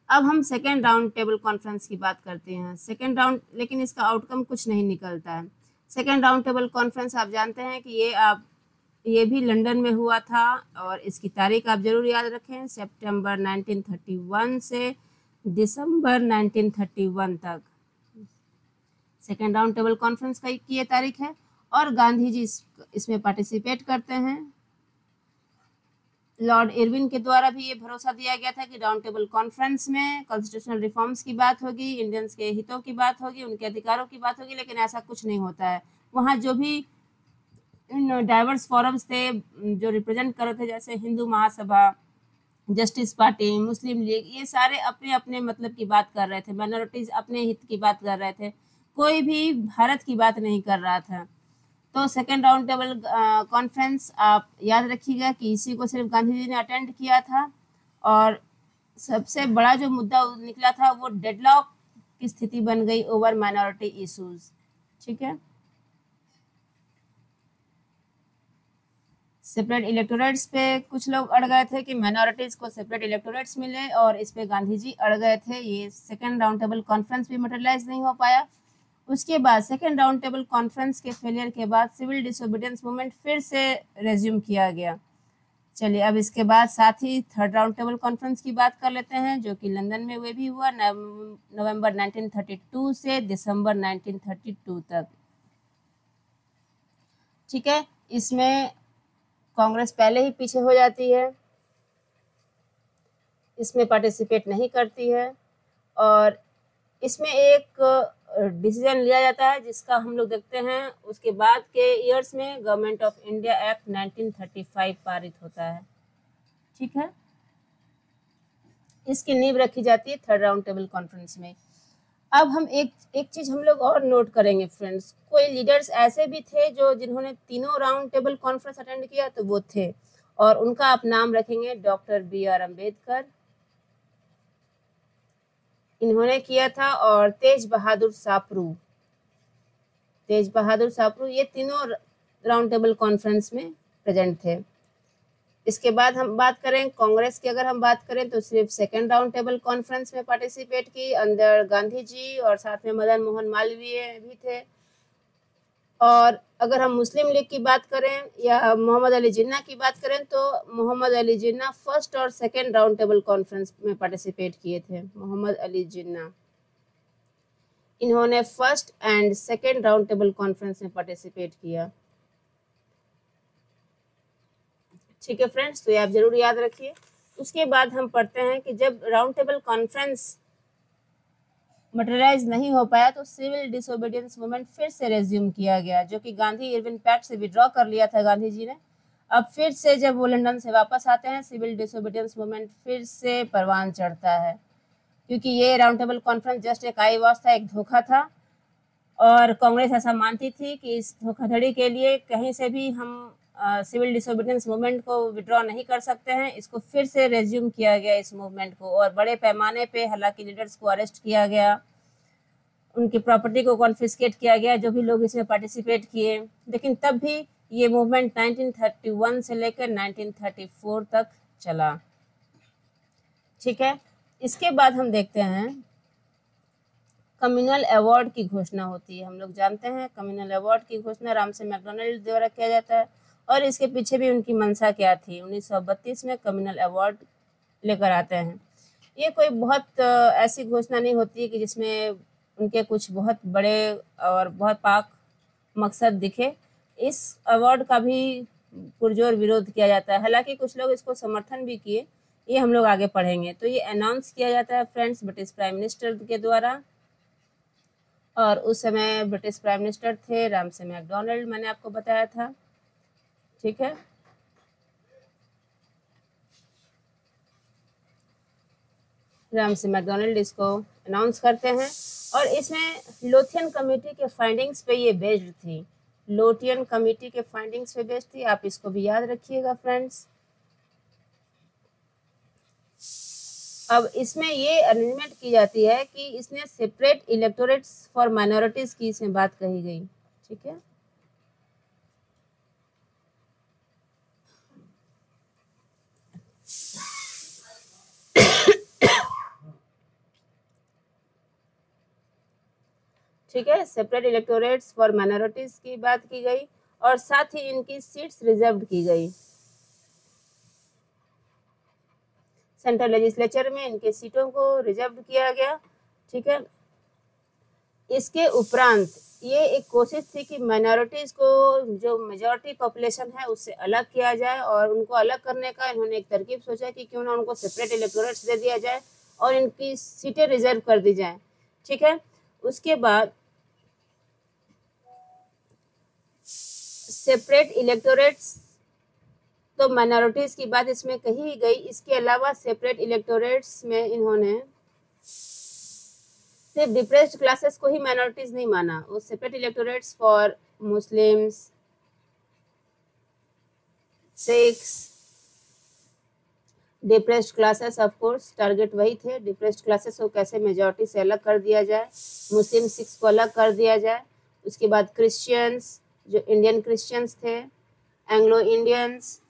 अब हम सेकेंड राउंड टेबल कॉन्फ्रेंस की बात करते हैं। सेकेंड राउंड, लेकिन इसका आउटकम कुछ नहीं निकलता है। सेकेंड राउंड टेबल कॉन्फ्रेंस आप जानते हैं कि ये भी लंदन में हुआ था, और इसकी तारीख आप जरूर याद रखें, सितंबर 1931 से दिसंबर 1931 तक सेकेंड राउंड टेबल कॉन्फ्रेंस की ये तारीख है। और गांधी जी इसमें पार्टिसिपेट करते हैं। लॉर्ड इरविन के द्वारा भी ये भरोसा दिया गया था कि राउंड टेबल कॉन्फ्रेंस में कॉन्स्टिट्यूशनल रिफॉर्म्स की बात होगी, इंडियंस के हितों की बात होगी, उनके अधिकारों की बात होगी, लेकिन ऐसा कुछ नहीं होता है। वहाँ जो भी डाइवर्स फोरम्स थे जो रिप्रेजेंट कर रहे थे, जैसे हिंदू महासभा, जस्टिस पार्टी, मुस्लिम लीग, ये सारे अपने अपने मतलब की बात कर रहे थे, माइनॉरिटीज अपने हित की बात कर रहे थे, कोई भी भारत की बात नहीं कर रहा था। तो सेकेंड राउंड टेबल कॉन्फ्रेंस आप याद रखिएगा कि इसी को सिर्फ गांधी जी ने अटेंड किया था, और सबसे बड़ा जो मुद्दा निकला था वो डेडलॉक की स्थिति बन गई ओवर माइनॉरिटी इश्यूज। ठीक है, सेपरेट इलेक्टोरेट्स पे कुछ लोग अड़ गए थे कि माइनॉरिटीज को सेपरेट इलेक्टोरेट्स मिले, और इस पे गांधी जी अड़ गए थे। ये सेकेंड राउंड टेबल कॉन्फ्रेंस भी मटेरियलाइज नहीं हो पाया। उसके बाद सेकेंड राउंड टेबल कॉन्फ्रेंस के फेलियर के बाद सिविल डिसोबीडियंस मूवमेंट फिर से रेज्यूम किया गया। चलिए, अब इसके बाद साथ ही थर्ड राउंड टेबल कॉन्फ्रेंस की बात कर लेते हैं, जो कि लंदन में वे भी हुआ नवंबर 1932 से दिसंबर 1932 तक। ठीक है, इसमें कांग्रेस पहले ही पीछे हो जाती है, इसमें पार्टिसिपेट नहीं करती है, और इसमें एक डिसीजन लिया जाता है जिसका हम लोग देखते हैं उसके बाद के ईयर्स में गवर्नमेंट ऑफ इंडिया एक्ट 1935 पारित होता है। ठीक है, इसकी नींव रखी जाती है थर्ड राउंड टेबल कॉन्फ्रेंस में। अब हम एक चीज हम लोग और नोट करेंगे फ्रेंड्स, कोई लीडर्स ऐसे भी थे जो जिन्होंने तीनों राउंड टेबल कॉन्फ्रेंस अटेंड किया, तो वो थे, और उनका आप नाम रखेंगे डॉक्टर BR अम्बेडकर, इन्होंने किया था, और तेज बहादुर सापरू, ये तीनों राउंड टेबल कॉन्फ्रेंस में प्रेजेंट थे। इसके बाद हम बात करें कांग्रेस की, अगर हम बात करें तो सिर्फ सेकेंड राउंड टेबल कॉन्फ्रेंस में पार्टिसिपेट की, अंदर गांधी जी और साथ में मदन मोहन मालवीय भी थे। और अगर हम मुस्लिम लीग की बात करें या मोहम्मद अली जिन्ना की बात करें, तो मोहम्मद अली जिन्ना फर्स्ट और सेकेंड राउंड टेबल कॉन्फ्रेंस में पार्टिसिपेट किए थे। मोहम्मद अली जिन्ना, इन्होंने first and second round table conference में पार्टिसिपेट किया। ठीक है फ्रेंड्स, तो ये आप जरूर याद रखिए। उसके बाद हम पढ़ते हैं कि जब राउंड टेबल कॉन्फ्रेंस मटेरियलाइज नहीं हो पाया तो सिविल डिसोबीडियंस मूवमेंट फिर से रेज्यूम किया गया, जो कि गांधी इरविन पैक्ट से विड्रॉ कर लिया था गांधी जी ने। अब फिर से जब वो लंदन से वापस आते हैं, सिविल डिसोबीडियंस मूवमेंट फिर से परवान चढ़ता है, क्योंकि ये राउंड टेबल कॉन्फ्रेंस जस्ट एक आई वॉश था, एक धोखा था, और कांग्रेस ऐसा मानती थी कि इस धोखाधड़ी के लिए कहीं से भी हम सिविल डिसोबीडियंस मूवमेंट को विड्रॉ नहीं कर सकते हैं। इसको फिर से रेज्यूम किया गया इस मूवमेंट को, और बड़े पैमाने पे हालांकि लीडर्स को अरेस्ट किया गया, उनकी प्रॉपर्टी को कॉन्फिस्केट किया गया, जो भी लोग इसमें पार्टिसिपेट किए, लेकिन तब भी ये मूवमेंट 1931 से लेकर 1934 तक चला। ठीक है, इसके बाद हम देखते हैं कम्युनल अवार्ड की घोषणा होती है। हम लोग जानते हैं कम्युनल अवार्ड की घोषणा रामसे मैकडॉनल्ड द्वारा किया जाता है, और इसके पीछे भी उनकी मंशा क्या थी। 1932 में कम्युनल अवार्ड लेकर आते हैं। ये कोई बहुत ऐसी घोषणा नहीं होती है कि जिसमें उनके कुछ बहुत बड़े और बहुत पाक मकसद दिखे। इस अवार्ड का भी पुरजोर विरोध किया जाता है, हालांकि कुछ लोग इसको समर्थन भी किए, ये हम लोग आगे पढ़ेंगे। तो ये अनाउंस किया जाता है फ्रेंड्स ब्रिटिश प्राइम मिनिस्टर के द्वारा, और उस समय ब्रिटिश प्राइम मिनिस्टर थे रामसे मैकडॉनल्ड, मैंने आपको बताया था। ठीक है, रामसी मैकडोनल्ड इसको अनाउंस करते हैं। और इसमें लोथियन कमेटी के फाइंडिंग्स पे ये बेस्ड थी, लोथियन कमेटी के फाइंडिंग्स पे बेस्ड थी, आप इसको भी याद रखिएगा फ्रेंड्स। अब इसमें ये अरेंजमेंट की जाती है कि इसने सेपरेट इलेक्टोरेट्स फॉर माइनॉरिटीज की इसमें बात कही गई, ठीक है। ठीक है, सेपरेट इलेक्टोरेट्स फॉर माइनॉरिटीज की बात की गई और साथ ही इनकी सीट्स रिजर्व की गई। सेंट्रल लेजिस्लेचर में इनके सीटों को रिजर्व किया गया, ठीक है। इसके उपरांत ये एक कोशिश थी कि माइनॉरिटीज को जो मेजॉरिटी पॉपुलेशन है उससे अलग किया जाए, और उनको अलग करने का इन्होंने एक तरकीब सोचा कि क्यों ना उनको सेपरेट इलेक्टोरेट्स दे दिया जाए और इनकी सीटें रिजर्व कर दी जाए, ठीक है। उसके बाद सेपरेट इलेक्टोरेट्स तो माइनॉरिटीज की बात इसमें कही गई। इसके अलावा सेपरेट इलेक्टोरेट्स में इन्होंने सिर्फ डिप्रेस्ड क्लासेस को ही माइनॉरिटीज नहीं माना, वो separate electorates for Muslims, Sikhs, depressed classes, of course target वही थे, डिप्रेस्ड क्लासेस को कैसे मेजॉरिटी से अलग कर दिया जाए, मुस्लिम सिख्स को अलग कर दिया जाए। उसके बाद क्रिश्चियंस, जो इंडियन क्रिश्चियंस थे, एंग्लो इंडियंस,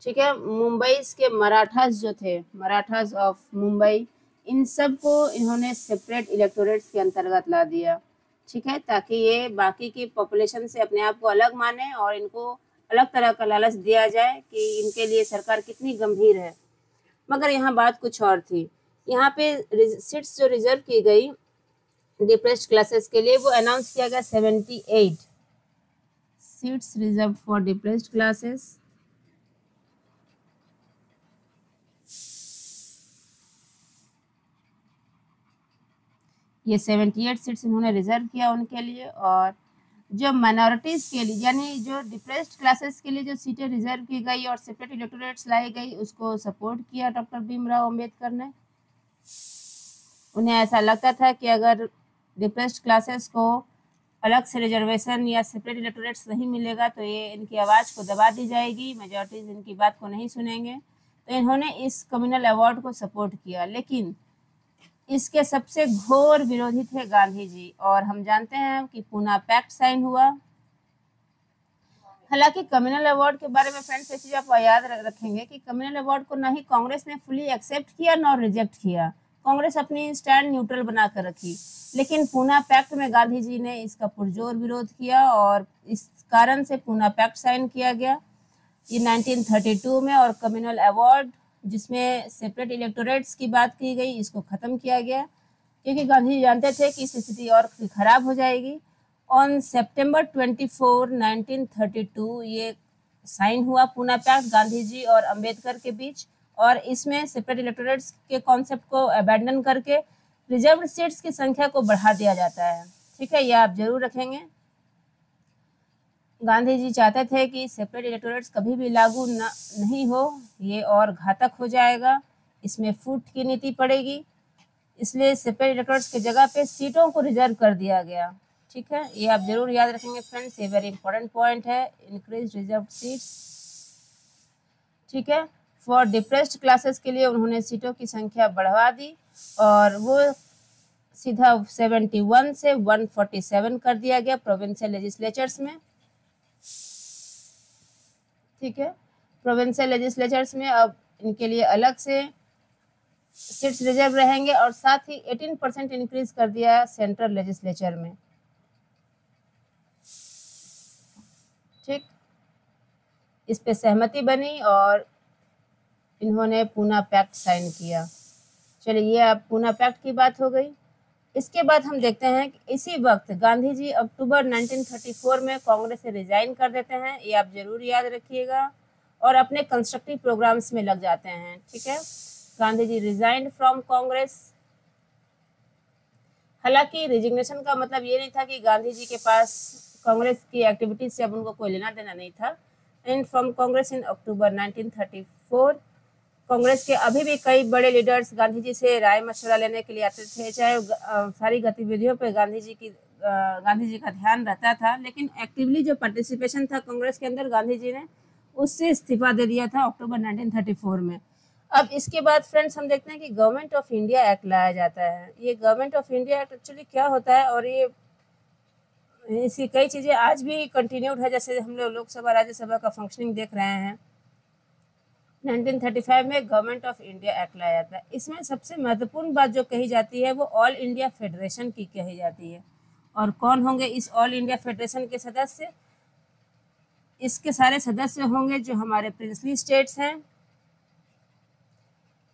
ठीक है, मुंबई के मराठास जो थे, मराठास ऑफ मुंबई, इन सब को इन्होंने सेपरेट इलेक्टोरेट्स के अंतर्गत ला दिया, ठीक है, ताकि ये बाकी की पॉपुलेशन से अपने आप को अलग माने और इनको अलग तरह का लालच दिया जाए कि इनके लिए सरकार कितनी गंभीर है। मगर यहाँ बात कुछ और थी, यहाँ पे सीट्स जो रिजर्व की गई डिप्रेस्ड क्लासेस के लिए वो अनाउंस किया गया 78 seats reserve for depressed classes. ये 78 सीट्स इन्होंने रिजर्व किया उनके लिए। और जो माइनॉरिटीज़ के लिए यानी जो डिप्रेस्ड क्लासेस के लिए जो सीटें रिजर्व की गई और सेपरेट इलेक्टोरेट्स लाई गई, उसको सपोर्ट किया डॉक्टर भीमराव अम्बेडकर ने। उन्हें ऐसा लगता था कि अगर डिप्रेस्ड क्लासेस को अलग से रिजर्वेशन या सेपरेट इलेक्टोरेट्स नहीं मिलेगा तो ये इनकी आवाज़ को दबा दी जाएगी, मेजॉरिटीज इनकी बात को नहीं सुनेंगे, तो इन्होंने इस कम्युनल अवार्ड को सपोर्ट किया। लेकिन इसके सबसे घोर विरोधी थे गांधी जी, और हम जानते हैं कि पूना पैक्ट साइन हुआ। हालांकि कम्युनल अवार्ड के बारे में फ्रेंड्स एक चीज आप याद रखेंगे कि कम्युनल अवार्ड को ना ही कांग्रेस ने फुली एक्सेप्ट किया ना रिजेक्ट किया, कांग्रेस अपनी स्टैंड न्यूट्रल बनाकर रखी। लेकिन पूना पैक्ट में गांधी जी ने इसका पुरजोर विरोध किया और इस कारण से पूना पैक्ट साइन किया गया ये 1932 में। और कम्युनल अवार्ड जिसमें सेपरेट इलेक्टोरेट्स की बात की गई, इसको ख़त्म किया गया क्योंकि गांधी जी जानते थे कि इससे स्थिति और ख़राब हो जाएगी। ऑन सितंबर 24, 1932 ये साइन हुआ पूना पैक्ट गांधी जी और अंबेडकर के बीच, और इसमें सेपरेट इलेक्टोरेट्स के कॉन्सेप्ट को अबैंडन करके रिजर्व सीट्स की संख्या को बढ़ा दिया जाता है, ठीक है, ये आप जरूर रखेंगे। गांधी जी चाहते थे कि सेपरेट इलेक्टोरेट्स कभी भी लागू नहीं हो, ये और घातक हो जाएगा, इसमें फूट की नीति पड़ेगी, इसलिए सेपरेट इलेक्टोरेट्स की जगह पे सीटों को रिजर्व कर दिया गया, ठीक है, ये आप जरूर याद रखेंगे फ्रेंड्स, ये वेरी इंपॉर्टेंट पॉइंट है, इंक्रीज रिजर्व सीट्स, ठीक है। फॉर डिप्रेस्ड क्लासेस के लिए उन्होंने सीटों की संख्या बढ़वा दी और वो सीधा 71 से 147 कर दिया गया प्रोविंशियल लेजिस्लेचर्स में, ठीक है। प्रोविंशियल लेजिस्लेचर्स में अब इनके लिए अलग से सीट्स रिजर्व रहेंगे और साथ ही 18% इंक्रीज कर दिया सेंट्रल लेजिस्लेचर में, ठीक। इस पे सहमति बनी और इन्होंने पूना पैक्ट साइन किया। चलिए, ये अब पूना पैक्ट की बात हो गई। इसके बाद हम देखते हैं कि इसी वक्त गांधी जी अक्टूबर 1934 में कांग्रेस से रिजाइन कर देते हैं, ये आप जरूर याद रखिएगा, और अपने कंस्ट्रक्टिव प्रोग्राम्स में लग जाते हैं, ठीक है। Gandhi ji resigned from Congress. हालांकि रिजिग्नेशन का मतलब ये नहीं था कि गांधी जी के पास कांग्रेस की एक्टिविटीज से अब उनको कोई लेना देना नहीं था। एंड फ्रॉम कांग्रेस इन अक्टूबर 1934 1934। कांग्रेस के अभी भी कई बड़े लीडर्स गांधी जी से राय मशवरा लेने के लिए आते थे, चाहे सारी गतिविधियों पर गांधी जी का ध्यान रहता था, लेकिन एक्टिवली जो पार्टिसिपेशन था कांग्रेस के अंदर, गांधी जी ने उससे इस्तीफा दे दिया था अक्टूबर 1934 में। अब इसके बाद फ्रेंड्स हम देखते हैं कि गवर्नमेंट ऑफ इंडिया एक्ट लाया जाता है। ये government of India act actually क्या होता है, और ये इसकी कई चीज़ें आज भी कंटिन्यूड है, जैसे हम लोग लोकसभा राज्यसभा का फंक्शनिंग देख रहे हैं। 1935 में गवर्नमेंट ऑफ इंडिया एक्ट लाया जाता है। इसमें सबसे महत्वपूर्ण बात जो कही जाती है वो ऑल इंडिया फेडरेशन की कही जाती है। और कौन होंगे इस ऑल इंडिया फेडरेशन के सदस्य? इसके सारे सदस्य होंगे जो हमारे प्रिंसली स्टेट्स हैं,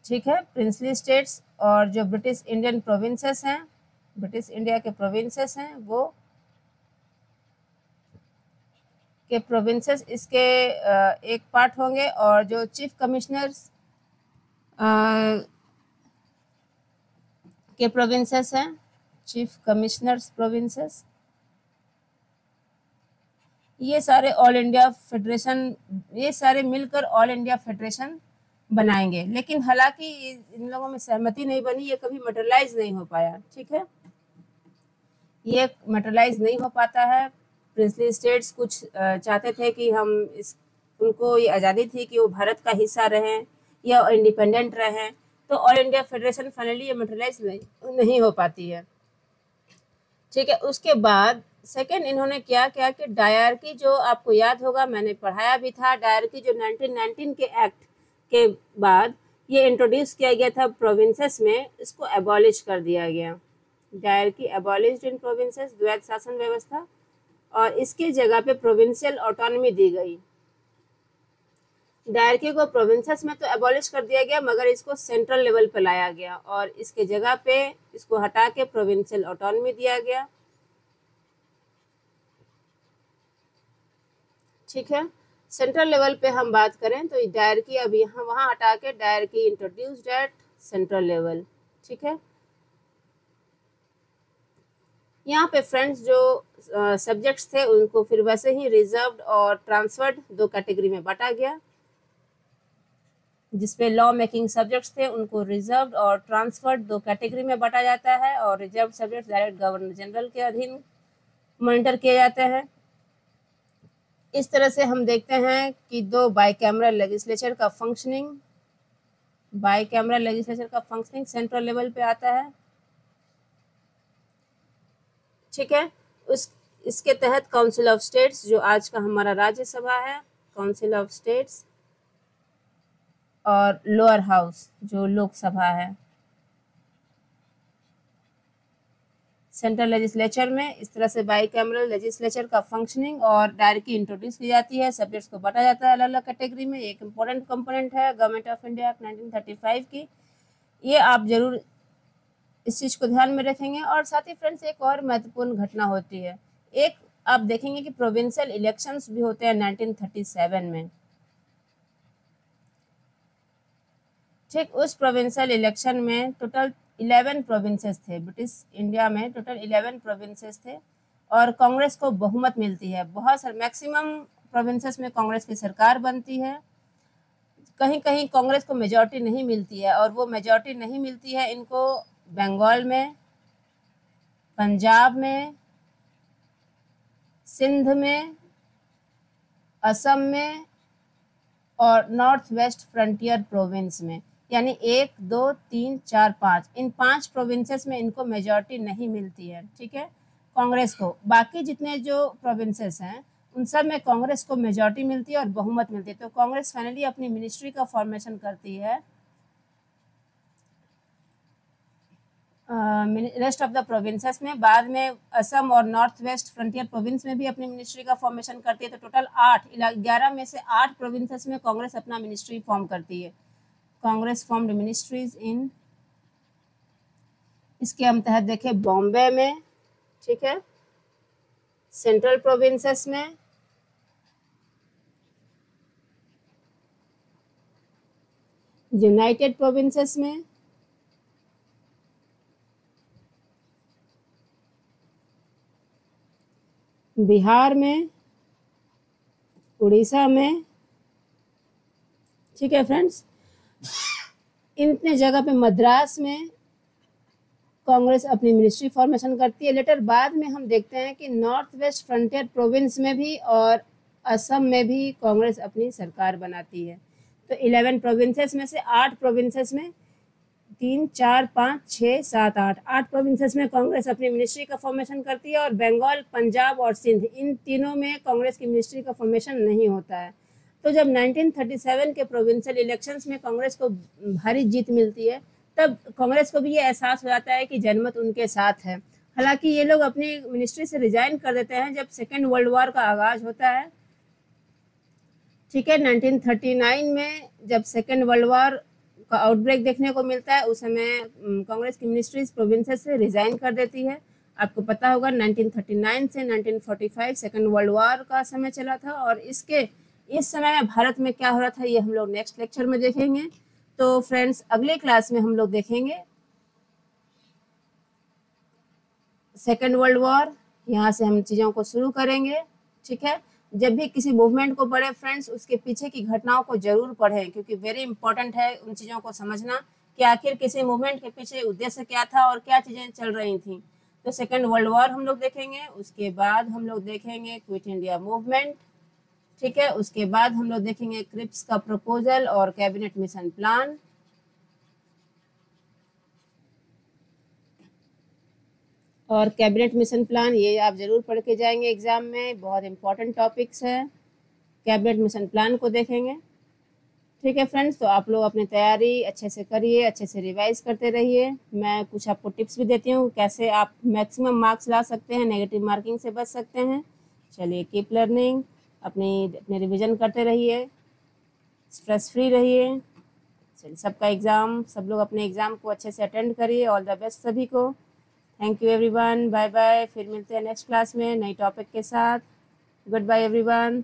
ठीक है, प्रिंसली स्टेट्स, और जो ब्रिटिश इंडियन प्रोविंसेस हैं, ब्रिटिश इंडिया के प्रोविंसेस हैं, वो के प्रोविंसेस इसके एक पार्ट होंगे। और जो चीफ कमिश्नर्स के प्रोविंसेस हैं, चीफ कमिश्नर्स प्रोविंसेस, ये सारे ऑल इंडिया फेडरेशन, ये सारे मिलकर ऑल इंडिया फेडरेशन बनाएंगे। लेकिन हालांकि इन लोगों में सहमति नहीं बनी, ये कभी मटेरियलाइज नहीं हो पाया, ठीक है, ये मटेरियलाइज नहीं हो पाता है। प्रिंसली स्टेट्स कुछ चाहते थे कि हम उनको ये आज़ादी थी कि वो भारत का हिस्सा रहें या इंडिपेंडेंट रहें, तो ऑल इंडिया फेडरेशन फाइनली ये मटेरियलाइज नहीं हो पाती है, ठीक है। उसके बाद सेकंड इन्होंने क्या किया कि डायरकी, जो आपको याद होगा मैंने पढ़ाया भी था, डायरकी जो 1919 के एक्ट के बाद ये इंट्रोड्यूस किया गया था प्रोविंसेस में, इसको एबॉलिश कर दिया गया। डायरकी एबॉलिश्ड इन प्रोविंसेस, द्वैध शासन व्यवस्था, और इसकी जगह पे प्रोविंशियल ऑटोनॉमी दी गई। डायरकी को प्रोविंसेस में तो एबॉलिश कर दिया गया, मगर इसको सेंट्रल लेवल पे लाया गया और इसके जगह पे इसको हटा के प्रोविंशियल ऑटोनॉमी दिया गया, ठीक है। सेंट्रल लेवल पे हम बात करें तो डायरकी अब यहाँ वहाँ हटा के diarchy introduced at central level, ठीक है। यहाँ पे फ्रेंड्स जो सब्जेक्ट्स थे उनको फिर वैसे ही रिजर्व्ड और ट्रांसफर्ड दो कैटेगरी में बांटा गया, जिसपे लॉ मेकिंग सब्जेक्ट्स थे उनको रिजर्व्ड और ट्रांसफर्ड दो कैटेगरी में बांटा जाता है, और reserved subjects direct governor general के अधीन मॉनिटर किए जाते हैं। इस तरह से हम देखते हैं कि दो बाईकैमरल लेजिस्लेचर का फंक्शनिंग, सेंट्रल लेवल पे आता है, ठीक है। इसके तहत काउंसिल ऑफ स्टेट्स, जो आज का हमारा राज्यसभा है, काउंसिल ऑफ स्टेट्स, और लोअर हाउस जो लोकसभा है, सेंट्रल लेजिस्लेचर में इस तरह से बाईकैमरल लेजिस्लेचर का फंक्शनिंग और डायरकी इंट्रोड्यूस की जाती है, सब्जेक्ट्स को बांटा जाता है अलग अलग कैटेगरी में। एक इम्पोर्टेंट कंपोनेंट है गवर्नमेंट ऑफ इंडिया एक्ट 1935 की, ये आप जरूर इस चीज़ को ध्यान में रखेंगे। और साथ ही फ्रेंड्स एक और महत्वपूर्ण घटना होती है, एक आप देखेंगे कि प्रोविंशियल इलेक्शंस भी होते हैं 1937 में, ठीक। उस प्रोविंशियल इलेक्शन में टोटल 11 प्रोविंसेस थे, ब्रिटिश इंडिया में टोटल 11 प्रोविंसेस थे, और कांग्रेस को बहुमत मिलती है। बहुत सारे मैक्सिमम प्रोविंसेस में कांग्रेस की सरकार बनती है, कहीं कहीं कांग्रेस को मेजॉरिटी नहीं मिलती है, और वो मेजॉरिटी नहीं मिलती है इनको बंगाल में, पंजाब में, सिंध में, असम में, और नॉर्थ वेस्ट फ्रंटियर प्रोविंस में, यानी 1, 2, 3, 4, 5, इन 5 प्रोविंसेस में इनको मेजॉरिटी नहीं मिलती है, ठीक है, कांग्रेस को। बाकी जितने जो प्रोविंसेस हैं उन सब में कांग्रेस को मेजॉरिटी मिलती है और बहुमत मिलती है। तो कांग्रेस फाइनली अपनी मिनिस्ट्री का फॉर्मेशन करती है रेस्ट ऑफ द प्रोविंसेस में। बाद में असम और नॉर्थ वेस्ट फ्रंटियर प्रोविंस में भी अपनी मिनिस्ट्री का फॉर्मेशन करती है। तो टोटल 11 में से 8 प्रोविंसेस में कांग्रेस अपना मिनिस्ट्री फॉर्म करती है। कांग्रेस फॉर्म्ड मिनिस्ट्रीज इन, इसके हम तहत देखें बॉम्बे में, ठीक है, सेंट्रल प्रोविंसेस में, यूनाइटेड प्रोविंसेस में, बिहार में, उड़ीसा में, ठीक है फ्रेंड्स, इतने जगह पे मद्रास में कांग्रेस अपनी मिनिस्ट्री फॉर्मेशन करती है। लेटर बाद में हम देखते हैं कि नॉर्थ वेस्ट फ्रंटियर प्रोविंस में भी और असम में भी कांग्रेस अपनी सरकार बनाती है। तो 11 प्रोविंसेस में से 8 प्रोविंसेस में 3, 4, 5, 6, 7, 8 प्रोविंसेस में कांग्रेस अपनी मिनिस्ट्री का फॉर्मेशन करती है और बंगाल, पंजाब और सिंध इन तीनों में कांग्रेस की मिनिस्ट्री का फॉर्मेशन नहीं होता है। तो जब 1937 के प्रोविंशियल इलेक्शंस में कांग्रेस को भारी जीत मिलती है, तब कांग्रेस को भी ये एहसास हो जाता है कि जनमत उनके साथ है। हालांकि ये लोग अपनी मिनिस्ट्री से रिजाइन कर देते हैं जब सेकेंड वर्ल्ड वॉर का आगाज होता है। ठीक है, 1939 में जब सेकेंड वर्ल्ड वॉर का आउटब्रेक देखने को मिलता है, उस समय कांग्रेस की मिनिस्ट्रीज प्रोविंसेस से रिजाइन कर देती है। आपको पता होगा 1939 से 1945 सेकेंड वर्ल्ड वॉर का समय चला था और इस समय में भारत में क्या हो रहा था ये हम लोग नेक्स्ट लेक्चर में देखेंगे। तो फ्रेंड्स, अगले क्लास में हम लोग देखेंगे सेकेंड वर्ल्ड वॉर, यहाँ से हम चीज़ों को शुरू करेंगे। ठीक है, जब भी किसी मूवमेंट को पढ़े फ्रेंड्स, उसके पीछे की घटनाओं को जरूर पढ़ें, क्योंकि वेरी इंपॉर्टेंट है उन चीज़ों को समझना कि आखिर किसी मूवमेंट के पीछे उद्देश्य क्या था और क्या चीज़ें चल रही थी। तो सेकेंड वर्ल्ड वॉर हम लोग देखेंगे, उसके बाद हम लोग देखेंगे क्विट इंडिया मूवमेंट। ठीक है, उसके बाद हम लोग देखेंगे क्रिप्स का प्रपोजल और कैबिनेट मिशन प्लान। और कैबिनेट मिशन प्लान ये आप जरूर पढ़ के जाएंगे एग्जाम में, बहुत इंपॉर्टेंट टॉपिक्स है। कैबिनेट मिशन प्लान को देखेंगे। ठीक है फ्रेंड्स, तो आप लोग अपनी तैयारी अच्छे से करिए, अच्छे से रिवाइज करते रहिए। मैं कुछ आपको टिप्स भी देती हूँ कैसे आप मैक्सिमम मार्क्स ला सकते हैं, नेगेटिव मार्किंग से बच सकते हैं। चलिए, कीप लर्निंग, अपनी रिवीजन करते रहिए, स्ट्रेस फ्री रहिए। चलिए, सब लोग अपने एग्ज़ाम को अच्छे से अटेंड करिए। ऑल द बेस्ट सभी को। Thank you everyone, bye bye. फिर मिलते हैं नेक्स्ट क्लास में नई टॉपिक के साथ। Good bye everyone.